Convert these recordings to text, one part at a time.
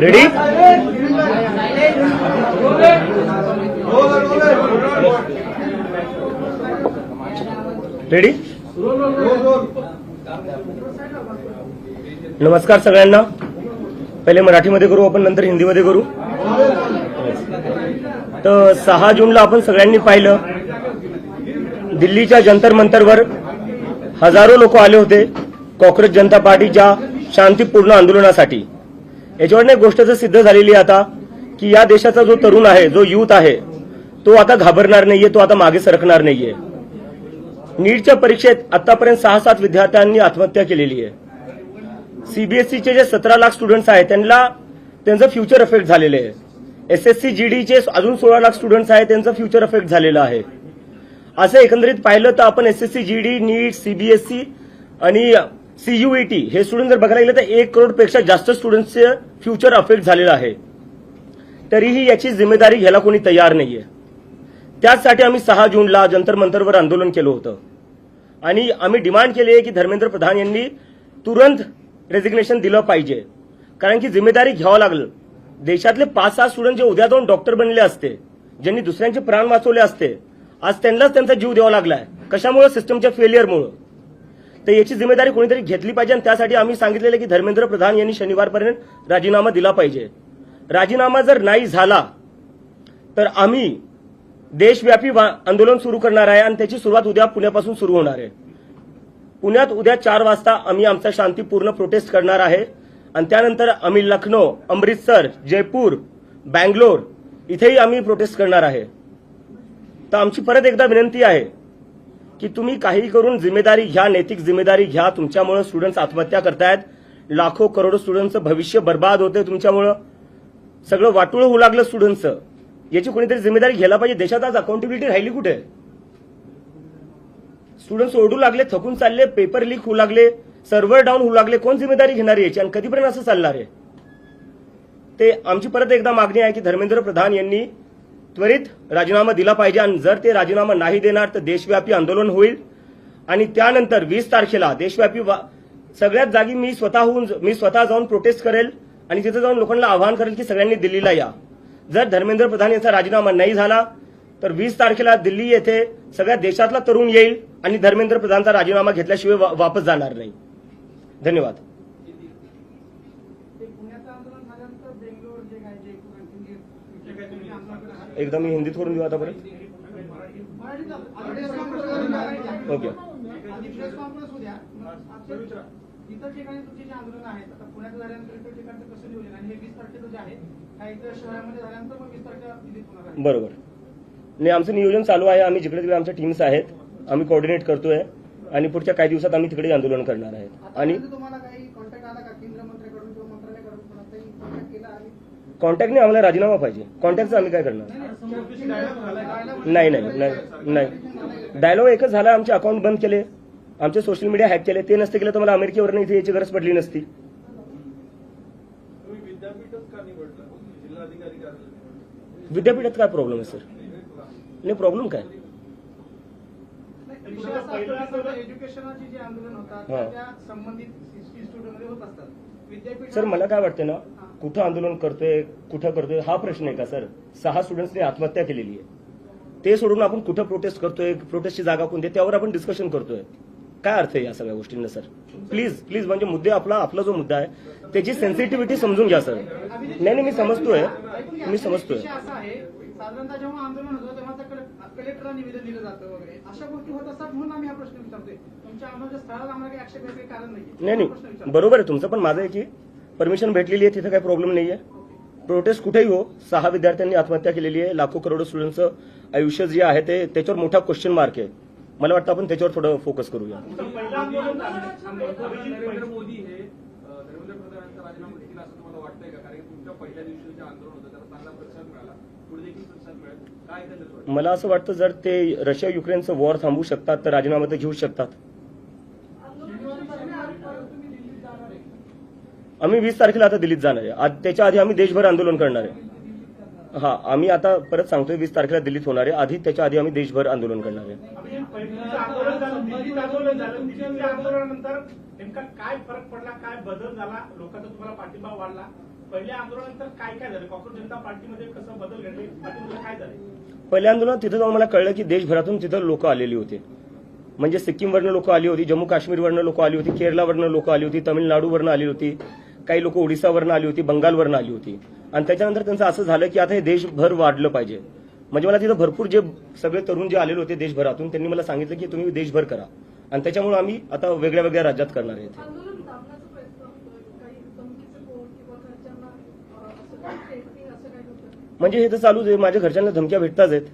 Ready? Ready? नमस्कार सगळ्यांना. पहिले मराठीमध्ये करू आपण, नंतर हिंदीमध्ये करू. तर 6 जूनला आपण सगळ्यांनी पाहिलं, दिल्लीच्या जंतर मंतरवर हजारो लोक आले होते काँग्रेस जनता पार्टीच्या शांतीपूर्ण आंदोलनासाठी. याच्यावर एक गोष्ट तर सिद्ध झालेली आहे आता, की या देशाचा जो तरुण आहे, जो युथ आहे, तो आता घाबरणार नाहीये, तो आता मागे सरकणार नाहीये. नीटच्या परीक्षेत आतापर्यंत 6-7 विद्यार्थ्यांनी आत्महत्या केलेली आहे. सीबीएसईचे जे 17 लाख स्टुडंट्स आहेत त्यांचं फ्युचर अफेक्ट झालेले आहे. एसएससी जीडीचे अजून 16 लाख स्टुडंट्स आहेत, त्यांचं फ्युचर अफेक्ट झालेलं आहे. असं एकंदरीत पाहिलं तर आपण एसएससी जीडी, नीट, सीबीएसई आणि सीयूईटी हे स्टुडंट जर बघायला गेलं तर 1 करोडपेक्षा जास्त स्टुडंट्सचे फ्युचर अफेक्ट झालेलं आहे. तरीही याची जिम्मेदारी घ्यायला कोणी तयार नाहीये. त्याचसाठी आम्ही 6 जूनला जंतर मंतरवर आंदोलन केलं होतं आणि आम्ही डिमांड केली आहे की धर्मेंद्र प्रधान यांनी तुरंत रेजिग्नेशन दिलं पाहिजे. कारण की जिम्मेदारी घ्यावं लागलं. देशातले 5-6 स्टुडंट जे उद्या जाऊन डॉक्टर बनले असते, ज्यांनी दुसऱ्यांचे प्राण वाचवले असते, आज त्यांनाच त्यांचा जीव द्यावा लागलाय. कशामुळे? सिस्टमच्या फेलियरमुळे. तर याची जिम्मेदारी कोणीतरी घेतली पाहिजे आणि त्यासाठी आम्ही सांगितलेलं की धर्मेंद्र प्रधान यांनी शनिवारपर्यंत राजीनामा दिला पाहिजे. राजीनामा जर नाही झाला तर आम्ही देशव्यापी आंदोलन सुरू करणार आहे आणि त्याची सुरुवात उद्या पुण्यापासून सुरू होणार आहे. पुण्यात उद्या 4 वाजता आम्ही आमचा शांतीपूर्ण प्रोटेस्ट करणार आहे आणि त्यानंतर आम्ही लखनौ, अमृतसर, जयपूर, बँगलोर इथेही आम्ही प्रोटेस्ट करणार आहे. तर आमची परत एकदा विनंती आहे की तुम्ही काही करून जिम्मेदारी घ्या, नैतिक जिम्मेदारी घ्या. तुमच्यामुळे स्टुडंट्स आत्महत्या करतायत, लाखो करोडो स्टुडंट्सचं भविष्य बर्बाद होते तुमच्यामुळे, सगळं वाटोळं होऊ लागलं स्टुडंट्सचं. याची कोणीतरी जिम्मेदारी घ्यायला पाहिजे. देशात आज अकाउंटेबिलिटी राहिली कुठे? स्टुडंट्स ओरडू लागले, थकून चालले, पेपर लीक होऊ लागले, सर्व्हर डाऊन होऊ लागले. कोण जिम्मेदारी घेणार याची आणि कधीपर्यंत असं चालणार आहे? ते आमची परत एकदा मागणी आहे की धर्मेंद्र प्रधान यांनी त्वरित राजीनामा दिला पाहिजे आणि जर ते राजीनामा नाही देणार तर देशव्यापी आंदोलन होईल आणि त्यानंतर 20 तारखेला देशव्यापी सगळ्याच जागी मी स्वतः जाऊन प्रोटेस्ट करेल आणि तिथे जाऊन लोकांना आवाहन करेल की सगळ्यांनी दिल्लीला या. जर धर्मेंद्र प्रधान यांचा राजीनामा नाही झाला तर 20 तारखेला दिल्ली येथे सगळ्या देशातला तरुण येईल आणि धर्मेंद्र प्रधानचा राजीनामा घेतल्याशिवाय वापस जाणार नाही. धन्यवाद. एकदा मी हिंदीत करून देऊ आता परत. ओके. इतर ठिकाणी तुमचे जे आंदोलन आहेत, आता पुण्यात झाल्यानंतर इतर ठिकाणी कसं नियोजन आणि हे 20 तारखेचं जे आहे काही इतर शहरामध्ये झाल्यानंतर मग 20 तारखेला दिल्लीत होणार आहे? बरोबर. नाही, आमचं नियोजन चालू आहे. आम्ही जिकडे तिकडे आमच्या टीम्स आहेत, आम्ही कोऑर्डिनेट करतोय आणि पुढच्या काही दिवसात आम्ही तिकडे आंदोलन करणार आहेत. आणि तुम्हाला काही कॉन्टॅक्ट आला का केंद्र मंत्र्याकडून किंवा मंत्रालयाकडून कोणाचाही कॉन्टॅक्ट केला आहे? कॉन्टॅक्टने आम्हाला राजीनामा पाहिजे. कॉन्टॅक्टचं आम्ही काय करणार? नाही. डायलॉग एकच झाला. आमचे अकाउंट बंद केले, आमचे सोशल मीडिया हॅक केले. ते नसते केलं तर मला अमेरिकेवर इथे याची गरज पडली नसती. विद्यापीठात काय प्रॉब्लेम आहे सर? नाही, प्रॉब्लेम काय? एज्युकेशनची जे आंदोलन होतात त्या संबंधित इन्स्टिट्यूटमध्ये होत असतात. विद्यापीठ सर मला काय वाटतं ना, कुठं आंदोलन करतोय, कुठं करतोय हा प्रश्न आहे का सर? 6 स्टुडंट्सने आत्महत्या केलेली आहे. ते सोडून आपण कुठं प्रोटेस्ट करतोय, प्रोटेस्टची जागा कोणती, त्यावर आपण डिस्कशन करतोय. काय अर्थ आहे या सगळ्या गोष्टींना सर? प्लीज म्हणजे मुद्दे आपला जो मुद्दा आहे त्याची सेन्सिटिव्हिटी समजून घ्या सर. नाही, मी समजतोय. साधारणतः जेव्हा आंदोलन होतं तेव्हा कलेक्टरला निवेदन दिलं जातं वगैरे अशा गोष्टी होत असतात म्हणून आम्ही हा प्रश्न विचारतोय. तुमच्या आंदोलनाच्या स्थळाला आम्हाला काही आक्षेप घ्यायचं कारण नाही. बरोबर आहे तुमचं, पण माझं आहे की परमिशन भेटलेली आहे, तिथे काही प्रॉब्लेम नाहीये. प्रोटेस्ट कुठेही हो, 6 विद्यार्थ्यांनी आत्महत्या केलेली आहे. लाखो करोडो स्टुडंटचं आयुष्य जे आहे ते त्याच्यावर मोठा क्वेश्चन मार्क आहे. मला वाटतं आपण त्याच्यावर थोडं फोकस करूया. नरेंद्र मोदी हे धर्मेंद्र प्रधानांचा राजीनामा घेतील असं तुम्हाला वाटतंय का? कारण तुमच्या पहिल्या दिवशी जे आंदोलन होतं त्याला चांगला प्रतिसाद मिळाला, पुढे देखील प्रतिसाद मिळेल काय? मला असं वाटतं जर ते रशिया युक्रेनचं वॉर थांबवू शकतात तर राजीनामा तर घेऊ शकतात. आम्ही 20 तारखेला आता दिल्लीत जाणार आहे. त्याच्या आधी आम्ही देशभर आंदोलन करणार आहे. हा, आम्ही आता परत सांगतोय 20 तारखेला दिल्लीत होणार आहे. त्याच्या आधी आम्ही देशभर आंदोलन करणार आहे. आंदोलनानंतर नेमका काय फरक पडला, काय बदल झाला, लोकांचा तुम्हाला पाठिंबा वाढला, पहिल्या आंदोलनानंतर काय काय झालं? काँग्रेस जनता पार्टीमध्ये कसं बदल घडले? पार्टीमध्ये काय झाले? पहिल्या आंदोलनात तिथं जाऊन मला कळलं की देशभरातून तिथं लोक आलेली होते. म्हणजे सिक्कीमवरनं लोक आली होती, जम्मू काश्मीरवरनं लोक आली होती, केरळवरनं लोक आली होती, तमिळनाडूवरनं आली होती, काही लोक ओडिसावरनं आली होती, बंगालवरनं आली होती. आणि त्याच्यानंतर त्यांचं असं झालं की आता हे देशभर वाढलं पाहिजे. म्हणजे मला तिथं भरपूर जे सगळे तरुण जे आलेले होते देशभरातून त्यांनी मला सांगितलं की तुम्ही देशभर करा. आणि त्याच्यामुळे आम्ही आता वेगळ्या वेगळ्या राज्यात करणार आहेत. आंदोलन दाबण्याचा प्रयत्न होतोय, काही धमकीचं बोल किंवा घरच्यांना असं काही थ्रेटनिंग असं काही होतं? म्हणजे हे तर चालूच आहे, माझ्या घरच्यांना धमक्या भेटताच आहेत,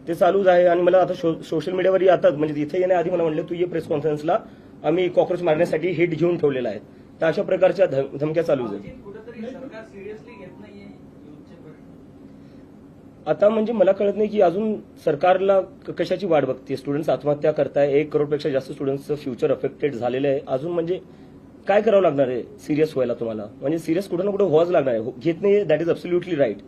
ते चालूच आहे. आणि मला आता सोशल मीडियावर येतात, म्हणजे इथे येण्याआधी मला म्हणलं तू ये प्रेस कॉन्फरन्सला, आम्ही कॉक्रोच मारण्यासाठी हिट घेऊन ठेवलेला आहे. तर अशा प्रकारच्या धमक्या चालूच आहेत. कुठेतरी सरकार सिरियसली घेत नाहीये युथचे प्रश्न. आता म्हणजे मला कळत नाही की अजून सरकारला कशाची वाट बघते. स्टुडंट्स आत्महत्या करताय, 1 करोडपेक्षा जास्त स्टुडंट्सचं फ्युचर अफेक्टेड झालेलं आहे. अजून म्हणजे काय करावं लागणार आहे सिरियस व्हायला तुम्हाला? म्हणजे सिरियस कुठं ना कुठं व्हावंच लागणार आहे. घेत नाही, दॅट इज अब्सोल्युटली राईट.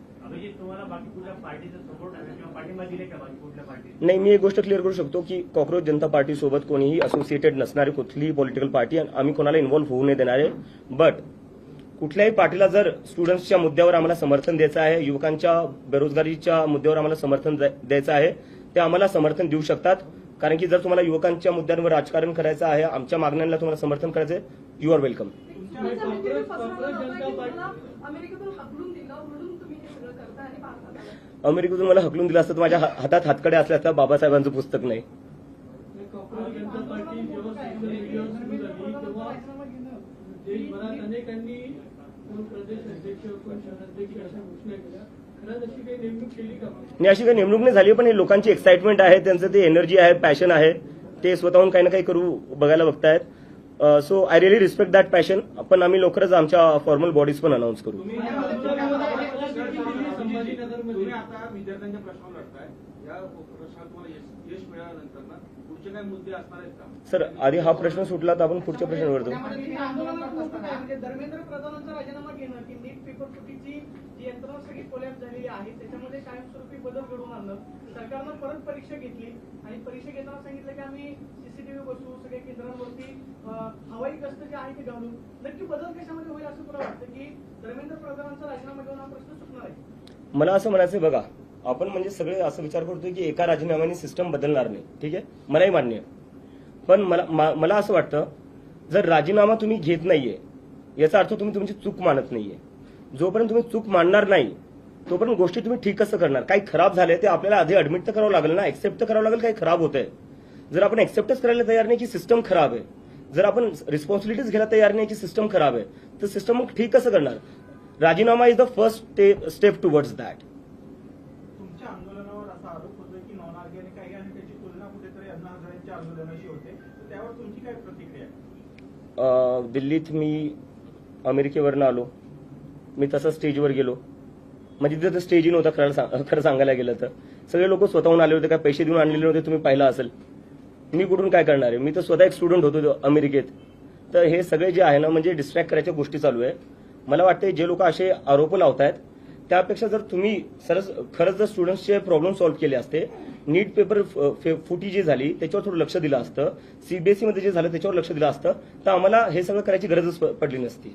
तुम्हाला बाकी कुठल्या पार्टीचा सपोर्ट आहे किंवा पाठिंबा दिले का बाकी कुठल्या पार्टी? नाही, मी एक गोष्ट क्लिअर करू शकतो की कॉक्रोच जनता पार्टी सोबत कोणीही असोसिएटेड नसणारी कुठलीही पॉलिटिकल पार्टी आम्ही कोणाला इन्व्हॉल्व्ह होऊ नाही देणार आहे. बट कुठल्याही पार्टीला जर स्टुडंट्सच्या मुद्द्यावर आम्हाला समर्थन द्यायचं आहे, युवकांच्या बेरोजगारीच्या मुद्द्यावर आम्हाला समर्थन द्यायचं आहे, ते आम्हाला समर्थन देऊ शकतात. कारण की जर तुम्हाला युवकांच्या मुद्द्यांवर राजकारण करायचं आहे, आमच्या मागण्यांना तुम्हाला समर्थन करायचं आहे, यू आर वेलकम. अमेरिकेतून हकलून दिलं म्हणून तुम्ही हे सगळं करताय आणि भारतात आलाय. अमेरिकेतून मला हकलून दिलं असतं तर माझ्या हातात हातकडे असल्या असता बाबासाहेबांचं पुस्तक नाही. देशभरात अनेकांनी कोण प्रदेश अध्यक्ष कोण शहराध्यक्ष अशा घोषणा केल्या. खरंच अशी काही नेमणूक केली का? आणि अशी काही नेमणूक नाही झाली, पण हे लोकांची एक्साइटमेंट आहे, त्यांचं ते एनर्जी आहे, पॅशन आहे, ते स्वतःहून काही ना काही करू बघायला बघतायत. So I really respect that passion. पण आम्ही लवकरच आमच्या फॉर्मल बॉडीज पण अनाऊन्स करू. तुम्ही आता विद्यार्थ्यांच्या प्रश्नावर लढताय, या प्रश्नात तुम्हाला यश मिळाल्यानंतर ना पुढचे काही मुद्दे असणार आहेत का? सर, आधी हा प्रश्न सुटला तर आपण पुढच्या प्रश्नावर जाऊ. म्हणजे धर्मेंद्र प्रधानांचा राजीनामा घेणं की नीट पेपर फुटीची जी यंत्रणा सगळी कोलॅप्स झालेली आहे त्याच्यामध्ये कायमस्वरूपी बदल घडवून आणलं. सरकारनं परत परीक्षा घेतली आणि परीक्षा घेताना सांगितलं की आम्ही सीसीटीव्ही बसवू, सगळ्या केंद्रांवरती हवाई गस्त जे आहे ते घालू. नक्की बदल कशामध्ये होईल असं तुला वाटतं की धर्मेंद्र प्रधानांचा राजीनामा घेऊन हा प्रश्न सुटणार आहे? मला असं म्हणायचं बघा, आपण म्हणजे सगळे असं विचार करतोय की एका राजीनाम्याने सिस्टम बदलणार नाही. ठीक आहे, मलाही मान्य आहे. पण मला असं वाटतं, जर राजीनामा तुम्ही घेत नाहीये याचा अर्थ तुम्ही तुमची चूक मानत नाहीये. जोपर्यंत तुम्ही चूक मानणार नाही तोपर्यंत गोष्टी तुम्ही ठीक कसं करणार? काही खराब झालंय ते आपल्याला आधी ऍडमिट तर करावं लागेल ना, एक्सेप्ट तर करावं लागेल काही खराब होतंय. जर आपण एक्सेप्टच करायला तयार नाही की सिस्टम खराब आहे, जर आपण रिस्पॉन्सिबिलिटीज घ्यायला तयार नाही की सिस्टम खराब आहे, तर सिस्टम मग ठीक कसं करणार? राजीनामा is the first step towards that. तुमच्या आंदोलनावर असा आरोप होतोय की नॉन ऑर्गॅनिक आहे आणि त्याची तुलना कुठेतरी अण्णा हजारेंच्या आंदोलनाशी होते. तर त्यावर तुमची काय प्रतिक्रिया आहे? दिल्लीत मी अमेरिकेवरनं आलो, मी तसं स्टेजवर गेलो. म्हणजे तिथं स्टेज इन होता खरं सांगायला गेलं तर. सगळे लोक स्वतःहून आले होते, काय पैसे देऊन आणलेले होते, तुम्ही पाहिलं असेल. मी कुठून काय करणार आहे? मी तर स्वतः एक स्टुडंट होतो अमेरिकेत. तर हे सगळे जे आहे ना, म्हणजे डिस्ट्रॅक्ट करायच्या गोष्टी चालू आहे. मला वाटतं जे लोक असे आरोप लावतायत त्यापेक्षा जर तुम्ही खरंच जर स्टुडंट्सचे प्रॉब्लेम सॉल्व्ह केले असते, नीट पेपर फुटी जी झाली त्याच्यावर थोडं लक्ष दिलं असतं, सीबीएसई मध्ये जे झालं त्याच्यावर लक्ष दिलं असतं, तर आम्हाला हे सगळं करायची गरजच पडली नसती.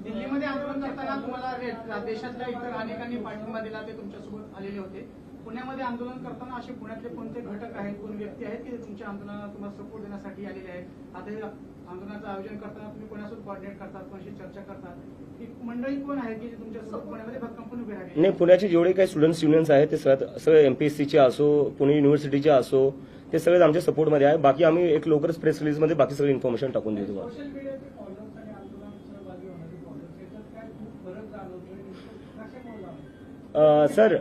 दिल्लीमध्ये आंदोलन करताना तुम्हाला देशातल्या इतर अनेकांनी पाठिंबा दिला, ते तुमच्यासोबत आलेले होते. पुण्यामध्ये आंदोलन करताना असे पुण्यातले कोणते घटक आहेत, कोण व्यक्ती आहेत की तुमच्या आंदोलनाला तुम्हाला सपोर्ट देण्यासाठी आलेले आहेत? आता हे आंदोलनाचं आयोजन करताना तुम्ही कोणासोबत कोऑर्डिनेट करतात, कोणाशी चर्चा करतात? ही मंडळी कोण आहे की तुमच्यासोबत पुण्यामध्ये भक्कम उभे राहिले? नाही, पुण्याचे जेवढे काही स्टुडंट्स युनियन्स आहेत ते सगळे एमपीएससीचे असो, पुणे युनिव्हर्सिटीचे असो, ते सगळेच आमच्या सपोर्टमध्ये आहे. बाकी आम्ही एक लवकरच प्रेस रिलीजमध्ये बाकी सगळी इन्फॉर्मेशन टाकून देतो. सोशल मीडियाचे फॉलोअर्स आणि आंदोलनात सहभागी होणारे फॉलोअर्स याच्यात काय खूप फरक जाणवतोय? कशामुळे सर,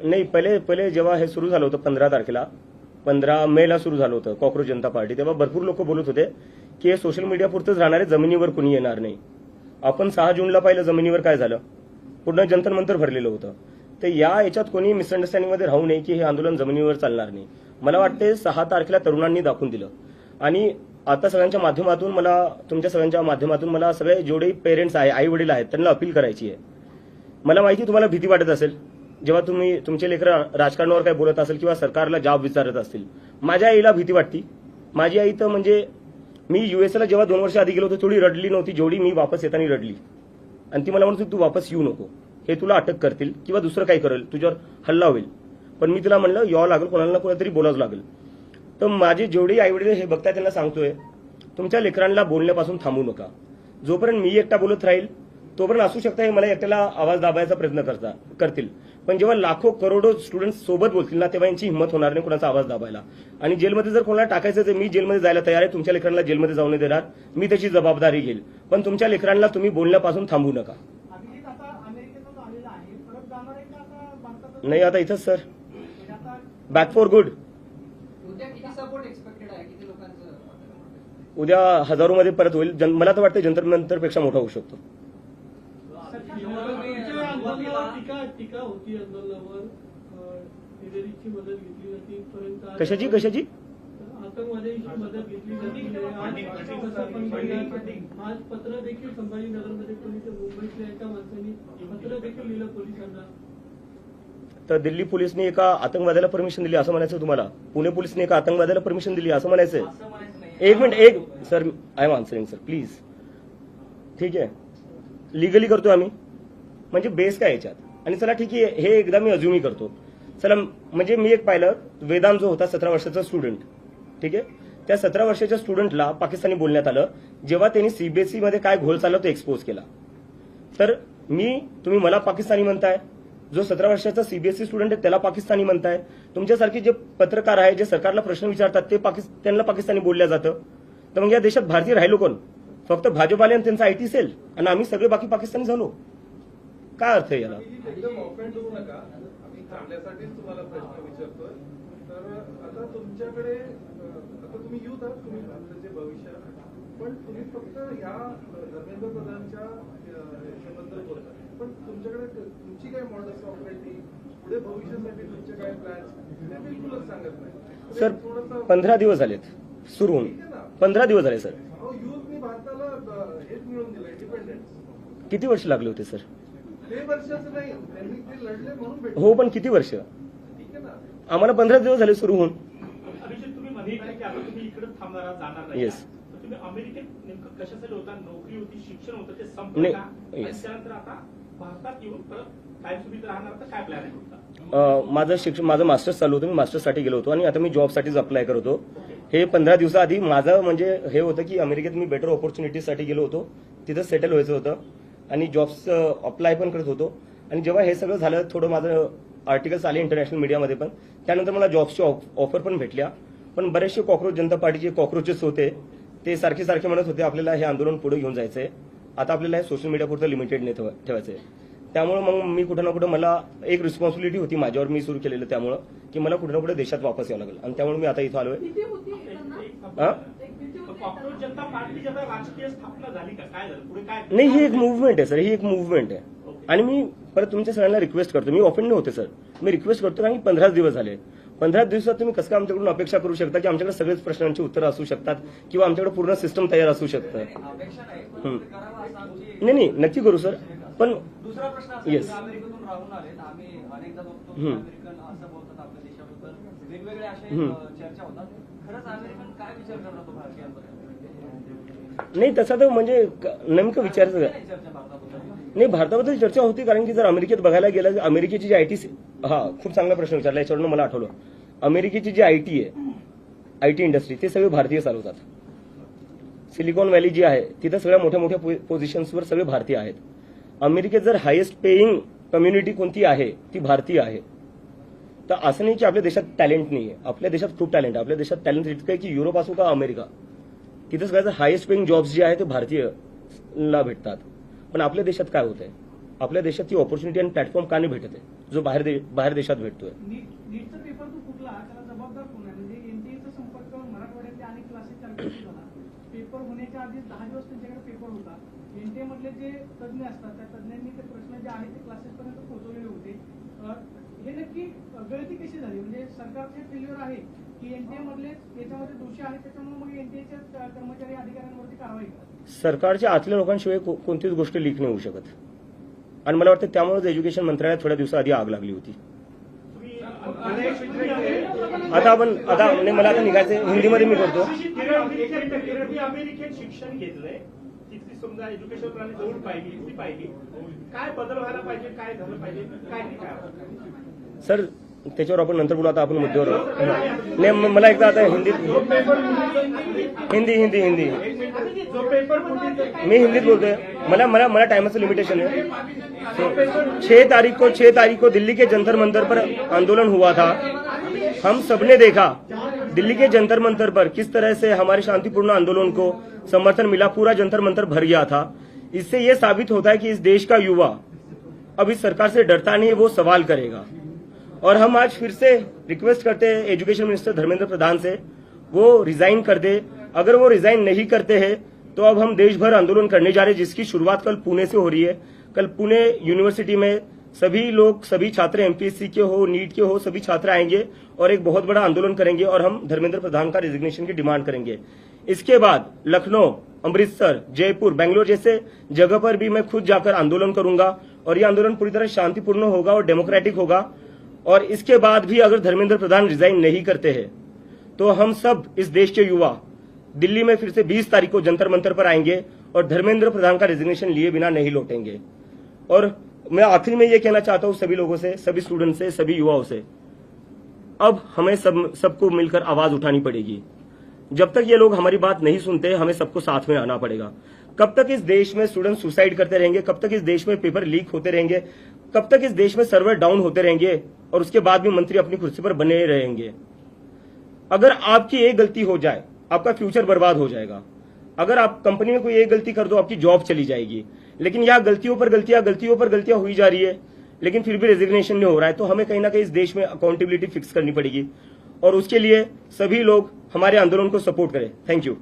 नाही, पहिले जेव्हा हे सुरू झालं होतं 15 तारखेला, 15 मेला सुरू झालं होतं कॉक्रोच जनता पार्टी, तेव्हा भरपूर लोक बोलत होते की हे सोशल मीडिया पुरतंच राहणार आहे, जमिनीवर कुणी येणार नाही. आपण 6 जूनला पाहिलं जमिनीवर काय झालं, पूर्ण जंतर मंतर भरलेलं होतं. तर याच्यात कोणी मिसअंडरस्टँडिंगमध्ये राहू नये की हे आंदोलन जमिनीवर चालणार नाही. मला वाटते 6 तारखेला तरुणांनी दाखवून दिलं. आणि आता सगळ्यांच्या माध्यमातून तुमच्या सगळ्यांच्या माध्यमातून मला सगळे जेवढे पेरेंट्स आहे, आई वडील आहेत, त्यांना अपील करायची आहे. मला माहिती तुम्हाला भीती वाटत असेल जेव्हा तुम्ही तुमचे लेकरं राजकारणावर काय बोलत असेल किंवा सरकारला जॉब विचारत असतील. माझ्या आईला भीती वाटती. माझी आई तर म्हणजे मी युएसएला जेव्हा 2 वर्ष आधी गेलो होतो थोडी रडली नव्हती जेवढी मी वापस येताना रडली. आणि ती मला म्हणत होती तू वापस येऊ नको, हे तुला अटक करतील किंवा दुसरं काही करेल, तुझ्यावर हल्ला होईल. पण मी तिला म्हणलं यावं लागेल, कोणाला ना कोणातरी बोलावं लागेल. तर माझे जेवढे आईवडील हे बघताय त्यांना सांगतोय, तुमच्या लेकरांना बोलण्यापासून थांबू नका. जोपर्यंत मी एकटा बोलत राहील तोपर्यंत असू शकता हे मला एकट्याला आवाज दाबायचा प्रयत्न करतील, पण जेव्हा लाखो करोडो स्टुडंट्स सोबत बोलतील ना तेव्हा यांची हिंमत होणार नाही कोणाचा आवाज दाबायला. आणि जेलमध्ये जर कोणाला टाकायचं तर मी जेलमध्ये जायला तयार आहे, तुमच्या लेकरांना जेलमध्ये जाऊ नाही देणार, मी त्याची जबाबदारी घेईल. पण तुमच्या लेकरांना तुम्ही बोलण्यापासून थांबू नका. अभिजित आता अमेरिकेतच आलेला आहे, परत जाणार आहे का आता भारतात? नाही आता इथंच सर, म्हणजे आता बॅक फॉर गुड. उद्या किती सपोर्ट एक्सपेक्टेड आहे, किती लोकांचं? उद्या हजारोमध्ये परत होईल. मला तर वाटतं जंतर मंतरपेक्षा मोठा होऊ शकतो. तुमच्या आंदोलनावर टीका होती, आंदोलनावर हिलेरीची मदत घेतली जाते पर्यंत. कशाची आतंकवाद्यांची मदत घेतली जाते. आज पत्र देखील संभाजीनगरमध्ये पोलीस, मुंबईतल्या एका माणसाने पत्र देखील लिहिलं पोलिसांना. तर दिल्ली पोलिसने एका आतंकवाद्याला परमिशन दिली असं म्हणायचं तुम्हाला? पुणे पोलिसने एका आतंकवाद्याला परमिशन दिली असं म्हणायचंय? एक minute sir, I am answering sir please. ठीक आहे, लिगली करतो आम्ही, म्हणजे बेस काय याच्यात? आणि चला ठीक आहे, हे एकदा मी अज्युमी करतो. चला म्हणजे मी एक पाहिलं, वेदांत जो होता 17 वर्षाचा स्टुडंट, ठीक आहे, त्या 17 वर्षाच्या स्टुडंटला पाकिस्तानी बोलण्यात आलं जेव्हा त्यांनी सीबीएसई मध्ये काय घोळ चालला तो एक्सपोज केला. तर तुम्ही मला पाकिस्तानी म्हणताय, जो 17 वर्षाचा सीबीएसई स्टुडंट आहे त्याला पाकिस्तानी म्हणताय. तुमच्यासारखे जे पत्रकार आहे जे सरकारला प्रश्न विचारतात ते त्यांना पाकिस्तानी बोलल्या जातं. तर मग या देशात भारतीय राहिलो कोण? फक्त भाजपाले आणि त्यांचा आयटी सेल, आणि आम्ही सगळे बाकी पाकिस्तानी झालो. काय अर्थ आहे याला? एकदम ऑफेंड होऊ नका, आम्ही चांगल्यासाठीच तुम्हाला प्रश्न विचारतोय. तर आता तुमच्याकडे आता तुम्ही युथ आहात, तुम्ही भारताचे भविष्य आहात, पण तुम्ही फक्त ह्या धर्मेंद्र प्रधानच्या याच्याबद्दल बोलता, पण तुमच्याकडे तुमची काय मॉडल्स ऑपरेटिंग, पुढे भविष्यासाठी तुमचे काय प्लॅन्स ते बिलकुलच सांगत नाही. सर 15 दिवस झालेत सुरू होऊन, 15 दिवस झाले सर. युथनी भारताला हेच मिळून दिलं, इंडिपेंडन्स. किती वर्ष लागले होते सर? ते वर्षाचं नाही, त्यांनी ते लढले म्हणून भेटले. हो, पण किती वर्ष? ठीक आहे ना. आम्हाला 15 दिवस झाले सुरू होऊन. अभिजित, तुम्ही मध्ये की आता तुम्ही इकडे थांबणार जाणार नाही. Yes. तर तुम्ही अमेरिकेत नेमकं कशासाठी होता? नोकरी होती, शिक्षण होतं, ते संपलं नाही. का? आणि Yes. त्यानंतर आता भारतात येऊन परत कायमस्वरूपी राहणार, तर काय प्लॅन आहे तुमचा? माझं मास्टर्स चालू होतं, मी मास्टर्ससाठी गेलो होतो आणि आता मी जॉबसाठीच अप्लाय करत होतो. हे 15 दिवसाआधी माझं म्हणजे हे होतं की अमेरिकेत मी बेटर ऑपॉर्च्युनिटीसाठी गेलो होतो, तिथं सेटल व्हायचं होतं आणि जॉब्स अप्लाय पण करत होतो. आणि जेव्हा हे सगळं झालं, थोडं माझं आर्टिकल्स आले इंटरनॅशनल मीडियामध्ये पण, त्यानंतर मला जॉब्सची ऑफर पण भेटल्या. पण बरेचसे कॉक्रोच जनता पार्टीचे कॉक्रोचेस होते, ते सारखे म्हणत होते आपल्याला हे आंदोलन पुढे घेऊन जायचंय, आता आपल्याला हे सोशल मीडियापुरतं लिमिटेड नाही ठेवायचंय. त्यामुळे मग मी कुठं ना कुठं मला एक रिस्पॉन्सिबिलिटी होती माझ्यावर, मी सुरू केलेलं, त्यामुळं की मला कुठं ना कुठे देशात वापस यावं लागेल. आणि त्यामुळे मी आता इथं आलोय. भीती होती त्यांना? हा? एक भीती होती कॉक्रोच त्यांना? जनता पार्टीची आता राजकीय स्थापना झाली का? काय झालं पुढे? काय नाही, ही एक मुव्हमेंट आहे सर, ही एक मुव्हमेंट आहे. आणि मी परत तुमच्या सगळ्यांना रिक्वेस्ट करतो, मी ऑफेंड नाही होते सर, मी रिक्वेस्ट करतो कारण की 15 दिवस झाले. 15 दिवसात तुम्ही कसं काय आमच्याकडून अपेक्षा करू शकता की आमच्याकडे सगळेच प्रश्नांची उत्तरं असू शकतात किंवा आमच्याकडे पूर्ण सिस्टम तयार असू शकतं? अपेक्षा नाही, पण करावं असं आमची. नाही, नक्की करू सर. पण दुसरा प्रश्न असा Yes. की अमेरिकेतून राहून आले, आम्ही अनेकदा बघतो की हम्म. अमेरिकन असं बोलतात आपल्या देशाबद्दल, वेगवेगळ्या अशा हम्म. चर्चा होतात. खरंच अमेरिकन काय विचार करतात भारतीयांबद्दल? नाही, तसा तर म्हणजे नेमकं विचारायचं काय? नाही चर्चा भारताबद्दल. नाही, भारताबद्दल चर्चा होती कारण की जर अमेरिकेत बघायला गेलं, अमेरिकेची जी आयटी, खूप चांगला प्रश्न विचारला, याच्यावरून मला आठवलं. अमेरिकेची जी आयटी आहे, आयटी इंडस्ट्री, ते सगळे भारतीय चालवतात. सिलिकॉन व्हॅली जी आहे तिथं सगळ्या मोठ्या पोझिशन्सवर सगळे भारतीय आहेत. अमेरिकेत जर हायेस्ट पेईंग कम्युनिटी कोणती आहे ती भारतीय आहे. तर असं नाही की आपल्या देशात टॅलेंट नाही आहे, आपल्या देशात खूप टॅलेंट आहे. आपल्या देशात टॅलेंट इतकं आहे की युरोप असो का अमेरिका, तिथं सगळ्यात हायेस्ट पेईंग जॉब्स जे आहे ते भारतीयला भेटतात. पण आपल्या देशात काय होत आहे? आपल्या देशात ती ऑपॉर्च्युनिटी आणि प्लॅटफॉर्म का नाही भेटत आहे जो बाहेर देशात भेटतोय? नीटचा पेपर तो फुटला, त्याला जबाबदार कोण आहे? म्हणजे एनटीएचा संपर्क मराठवाड्यातले अनेक क्लासेस चालू झाला. पेपर होण्याच्या आधी 10 दिवस त्यांच्याकडे पेपर होता. एनटीए मधले जे तज्ञ असतात त्या तज्ञांनी ते प्रश्न जे आहेत ते क्लासेस पर्यंत पोहोचवलेले होते. हे नक्की गळती कशी झाली? म्हणजे सरकारचे फेल्युअर आहे की एनटीए मधले याच्यामध्ये दोषी आहेत, त्याच्यामुळे मग एनटीएच्या कर्मचारी अधिकाऱ्यांवरती कारवाई करा? सरकारच्या आतल्या लोकांशिवाय कोणतीच गोष्ट लीक नाही होऊ शकत. आणि मला वाटतं त्यामुळेच एज्युकेशन मंत्रालयात थोड्या दिवसाआधी आग लागली होती. आता मला आता निघायचं, हिंदीमध्ये मी करतो. अमेरिकेत शिक्षण घेतलंय, तिथली समजा एज्युकेशन प्रणाली जवळ पाहिली ती पाहिली, काय बदल व्हायला पाहिजे, काय झालं पाहिजे, काय नाही काय? सर त्याच्यावर आपण नंतर बोलू, आता आपण मुद्द्यावर नाही. मला एकदा आता हिंदी जो पेपर फुटी मी हिंदीत बोलतोय. मला टाइमाचं लिमिटेशन है. 6 तारीख को दिल्ली के जंतर मंतर पर आंदोलन हुआ था. हम सबने देखा दिल्ली के जंतर मंतर पर किस तरह से हमारे शांतिपूर्ण आंदोलन को समर्थन मिला. पूरा जंतर मंतर भर गया था. इससे ये साबित होता है कि इस देश का युवा अब इस सरकार से डरता नहीं है, वो सवाल करेगा. और हम आज फिर से रिक्वेस्ट करते हैं एजुकेशन मिनिस्टर धर्मेंद्र प्रधान से, वो रिजाइन कर दे. अगर वो रिजाइन नहीं करते हैं तो अब हम देश भर आंदोलन करने जा रहे हैं, जिसकी शुरुआत कल पुणे से हो रही है. कल पुणे यूनिवर्सिटी में सभी लोग, सभी छात्र एमपीएससी के हो, नीट के हो, सभी छात्र आएंगे और एक बहुत बड़ा आंदोलन करेंगे और हम धर्मेंद्र प्रधान का रिजिग्नेशन की डिमांड करेंगे. इसके बाद लखनऊ, अमृतसर, जयपुर, बेंगलोर जैसे जगह पर भी मैं खुद जाकर आंदोलन करूंगा और ये आंदोलन पूरी तरह शांतिपूर्ण होगा और डेमोक्रेटिक होगा. और इसके बाद भी अगर धर्मेंद्र प्रधान रिजाइन नहीं करते हैं तो हम सब इस देश के युवा दिल्ली में फिर से 20 तारीख को जंतर मंतर पर आएंगे और धर्मेंद्र प्रधान का रिजिग्नेशन लिए बिना नहीं लौटेंगे. और मैं आखिरी में ये कहना चाहता हूं सभी लोगों से, सभी स्टूडेंट से, सभी युवाओं से, अब हमें सबको मिलकर आवाज उठानी पड़ेगी. जब तक ये लोग हमारी बात नहीं सुनते, हमें सबको साथ में आना पड़ेगा. कब तक इस देश में स्टूडेंट सुसाइड करते रहेंगे, कब तक इस देश में पेपर लीक होते रहेंगे, कब तक इस देश में सर्वर डाउन होते रहेंगे और उसके बाद भी मंत्री अपनी कुर्सी पर बने रहेंगे. अगर आपकी एक गलती हो जाए, आपका फ्यूचर बर्बाद हो जाएगा. अगर आप कंपनी में कोई एक गलती कर दो, आपकी जॉब चली जाएगी. लेकिन यह गलतियों पर गलतियां हुई जा रही है, लेकिन फिर भी रेजिग्नेशन नहीं हो रहा है. तो हमें कहीं ना कहीं इस देश में अकाउंटेबिलिटी फिक्स करनी पड़ेगी और उसके लिए सभी लोग हमारे आंदोलन को सपोर्ट करें. Thank you.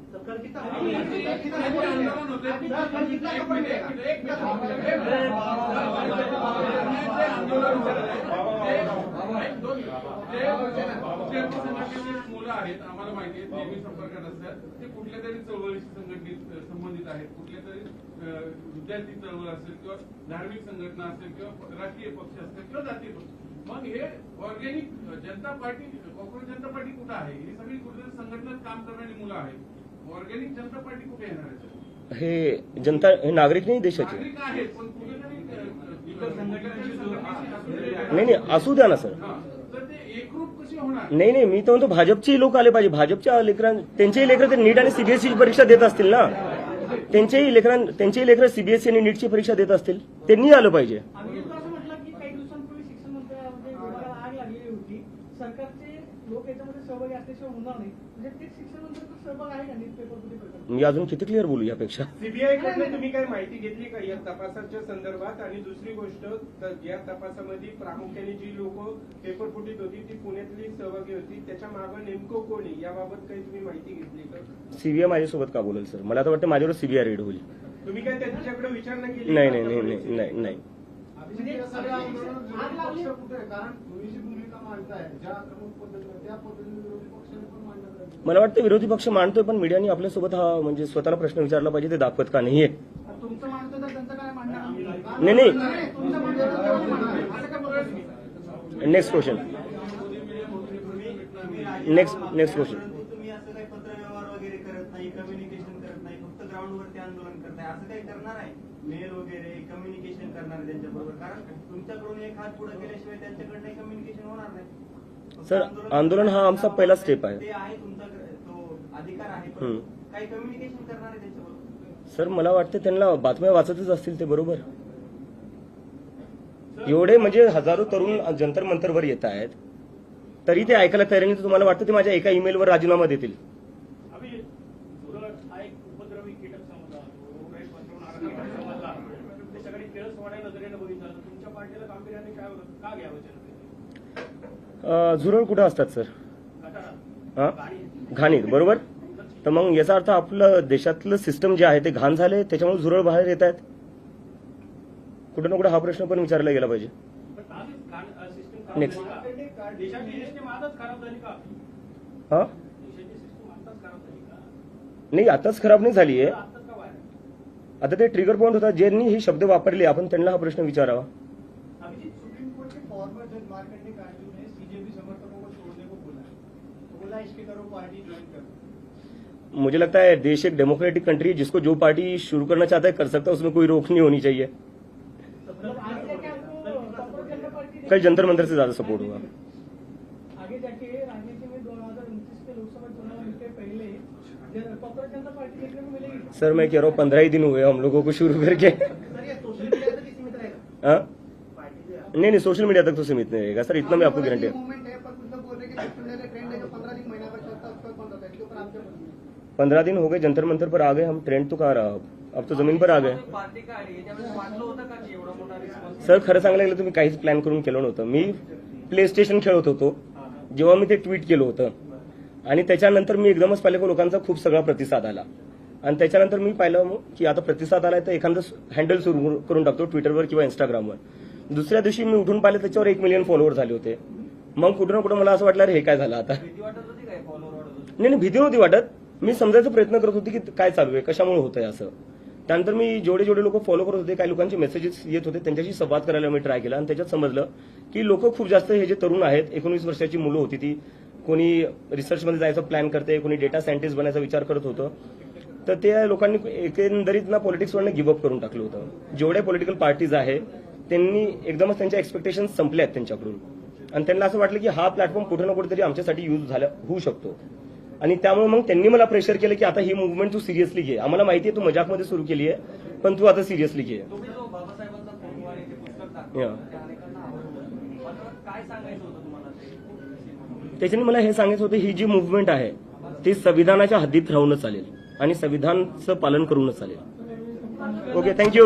मुलं आहेत, आम्हाला माहिती आहे, नेहमी संपर्कात असतात. ते कुठल्या तरी चळवळीशी संबंधित आहेत, कुठल्या तरी विद्यार्थी चळवळ असेल किंवा धार्मिक संघटना असेल किंवा राष्ट्रीय पक्ष असेल किंवा जातीय पक्ष. मग हे ऑर्गॅनिक जनता पार्टी, कॉक्रोच जनता पार्टी कुठं आहे? ही सगळी कुठल्या संघटनेत काम करणारी मुलं आहेत. ऑर्गॅनिक जनता पार्टी कुठे येणार आहे? हे जनता, हे नागरिक नाही देशाचे. नागरिक आहेत पण कुठेतरी इतर संघटनेची नाही असू द्या ना सर. तर ते एकरूप कशी होणार? नाही मी तर म्हणतो भाजपचे लोक आले पाहिजे. भाजपच्या त्यांचेही लेकरं ते नीट आणि सीबीएसई परीक्षा देत असतील ना. त्यांचेही लेकरं सीबीएसई आणि नीटची परीक्षा देत असतील, त्यांनी आलं पाहिजे. आम्ही तर असं म्हटलं की काही दिवसांपूर्वी शिक्षण मंत्रालयामध्ये विभागाला आग लागलेली होती. सरकारचे लोक याच्यामध्ये सहभागी असल्याशिवाय होणार नाही. म्हणजे ते शिक्षण मंत्र्यांचा सहभाग आहे का नीट पेपर फुटी प्रकरणात? मी अजून किती क्लिअर बोलू यापेक्षा. सीबीआय कडनं तुम्ही काही माहिती घेतली का या तपासाच्या संदर्भात? आणि दुसरी गोष्ट, या तपासामध्ये प्रामुख्याने जी लोक पेपर फुटीत होती ती पुण्यातली सहभागी होती, त्याच्या मागे नेमकं कोणी, याबाबत काही तुम्ही माहिती घेतली का? सीबीआय माझ्यासोबत का बोलेल सर? मला तर वाटतं माझ्यावर सीबीआय रेड होईल. तुम्ही काय त्यांच्याकडे विचारणा केली? नाही. म्हणजे आग लागली कारण तुम्ही जी भूमिका मांडताय ज्या आक्रमक पद्धतीने, त्या पद्धतीने विरोधी पक्षाने पण मांडलं पाहिजे. मला वाटतं विरोधी पक्ष मांडतोय, पण मीडियाने आपल्यासोबत हा म्हणजे स्वतःला प्रश्न विचारला पाहिजे, ते दाखवत का नाहीये. तुमचं मानतो तर त्यांचं काय मांडणार? नाही. तुमचं मानतो तर तेव्हा मांडणार. असं काय बोलत नाही. Next question. Next question. तुम्ही असं काही पत्रव्यवहार वगैरे करत नाही, कम्युनिकेशन करत नाही, फक्त ग्राउंडवरती आंदोलन करताय, असं काही करणार आहे? मेल वगैरे कम्युनिकेशन करणार आहे त्यांच्याबरोबर? कारण तुमच्याकडून एक हात पुढे केल्याशिवाय त्यांच्याकडनं कम्युनिकेशन होणार नाही. सर, आंदोलन हा आमचा पहिला स्टेप आहे. ते आहे तुमचा तो अधिकार आहे, पण काही कम्युनिकेशन करणार आहे त्यांच्याबरोबर? सर, मला वाटतं त्यांना बातम्या वाचतच असतील ते, बरोबर. एवढे म्हणजे हजारो तरुण जंतर मंतरवर येत आहेत तरी ते ऐकायला तयार नाही. तर तुम्हाला वाटतं ते माझ्या एका ईमेलवर राजीनामा देतील? उपद्रवी कीटक समजला, ते सगळे केळसवाड्या नजरेनं बघितलं, तुमच्या पार्टीला गांभीर्याने काय का घ्यावं? झुरळ कुठं असतात सर? हा, घाणीत, बरोबर. तर मग याचा अर्थ आपलं देशातलं सिस्टम जे आहे ते घाण झाले, त्याच्यामुळे झुरळ बाहेर येत आहेत. कुठे ना कुठे हा प्रश्न पण विचारला गेला पाहिजे. नेक्स्ट. देशाची सिस्टीम आताच खराब झाली का? हा, देशाची सिस्टीम आताच खराब झाली का? नाही, आताच खराब नाही झाली आहे. आताच का बाहेर? आता ते ट्रिगर पॉइंट होता, ज्यांनी हे शब्द वापरले, आपण त्यांना हा प्रश्न विचारावा. अभिजीत, सुप्रीम कोर्ट के फॉर्मर जज मार्कंडे कांजू ने सीजेपी समर्थकों को छोड़ने को बोला है. तो बोला इसके करो पार्टी ज्वाइन कर. मुझे लगता है देश एक डेमोक्रेटिक कंट्री है, जिसको जो पार्टी शुरू करना चाहता है कर सकता है, उसमें कोई रोक नहीं होनी चाहिए। मतलब आगे जाके आपको कांग्रेस जनता पार्टी कल जंतर मंतर से ज्यादा सपोर्ट होगा। आगे जाके राजनीति में 2029 के लोकसभा चुनाव के पहले कांग्रेस जनता पार्टी देखने को मिलेगी। सर मैं कह रहा हूँ 15 ही दिन हुए हम लोगों को शुरू करके। सर ये सोशल मीडिया तक ही सीमित रहेगा हाँ? पार्टी जो है। नहीं, सोशल मीडिया तक तो सीमित नहीं रहेगा सर, इतना मैं आपको गारंटी है। मूवमेंट है, पर कुछ लोग बोल रहे हैं कि सोशल मीडिया ट्रेंड है जो 15 दिन महीना भर चलता है, उसका कौन होता है, इसके ऊपर आपके 15 दिन हो गए, जंतर मंतर पर आ गए हम, ट्रेंड तो कहाँ रहा, अब तो जमीन पर आ गए। पार्टी काय आहे त्यावेळेस वाटलं होतं का की एवढा मोठा रिस्पॉन्स सर खरं सांगायला गेलं तर मी काहीच प्लॅन करून केलं नव्हतं। मी प्ले स्टेशन खेळत होतो जेव्हा मी ते ट्विट केलं होतं, आणि त्याच्यानंतर मी एकदमच पाहिलं की लोकांचा खूप सगळा प्रतिसाद आला, आणि त्याच्यानंतर मी पाहिलं की आता प्रतिसाद आलाय तर एखादं हँडल सुरू करून टाकतो ट्विटरवर किंवा इंस्टाग्रामवर। दुसऱ्या दिवशी मी उठून पाहिलं त्याच्यावर 1 मिलियन फॉलोअर झाले होते। मग कुठं ना कुठं मला असं वाटलं अरे हे काय झालं आता। भीती वाटत होती काय फॉलोअर वाढत होती? नाही भीती नव्हती वाटत, मी समजायचा प्रयत्न करत होते की काय चालू आहे, कशामुळे होतंय असं। त्यानंतर मी जेवढे लोक फॉलो करत होते, काही लोकांचे मेसेजेस येत होते, त्यांच्याशी संवाद करायला मी ट्राय केला, आणि त्याच्यात समजलं की लोक खूप जास्त हे जे तरुण आहेत, 19 वर्षाची मुलं होती ती, कोणी रिसर्चमध्ये जायचा प्लॅन करते, कोणी डेटा सायंटिस्ट बनायचा विचार करत होतं, तर त्या लोकांनी एकंदरीत ना पॉलिटिक्सवरनं गिव्हअप करून टाकलं होतं। जेवढ्या पॉलिटिकल पार्टीज आहे त्यांनी एकदमच त्यांच्या एक्सपेक्टेशन संपल्या आहेत त्यांच्याकडून, आणि त्यांना असं वाटलं की हा प्लॅटफॉर्म कुठे ना कुठेतरी आमच्यासाठी यूज होऊ शकतो, आणि त्यामुळे मग त्यांनी मला प्रेशर केलं की आता ही मुवमेंट तू सिरियसली घे, आम्हाला माहिती आहे तू मजाकमध्ये सुरू केली आहे पण तू आता सिरियसली घे। तुम्ही जो बाबासाहेबांचा फोटो आणि ते पुस्तक Yeah. दाखवलं ते अनेकांना आवडलं, मात्र काय सांगायचं होतं तुम्हाला ते? त्याच्याने मला हे सांगायचं होतं ही जी मुवमेंट आहे ती संविधानाच्या हद्दीत राहूनच चालेल आणि संविधानाचं पालन करूनच चालेल। Okay, thank you.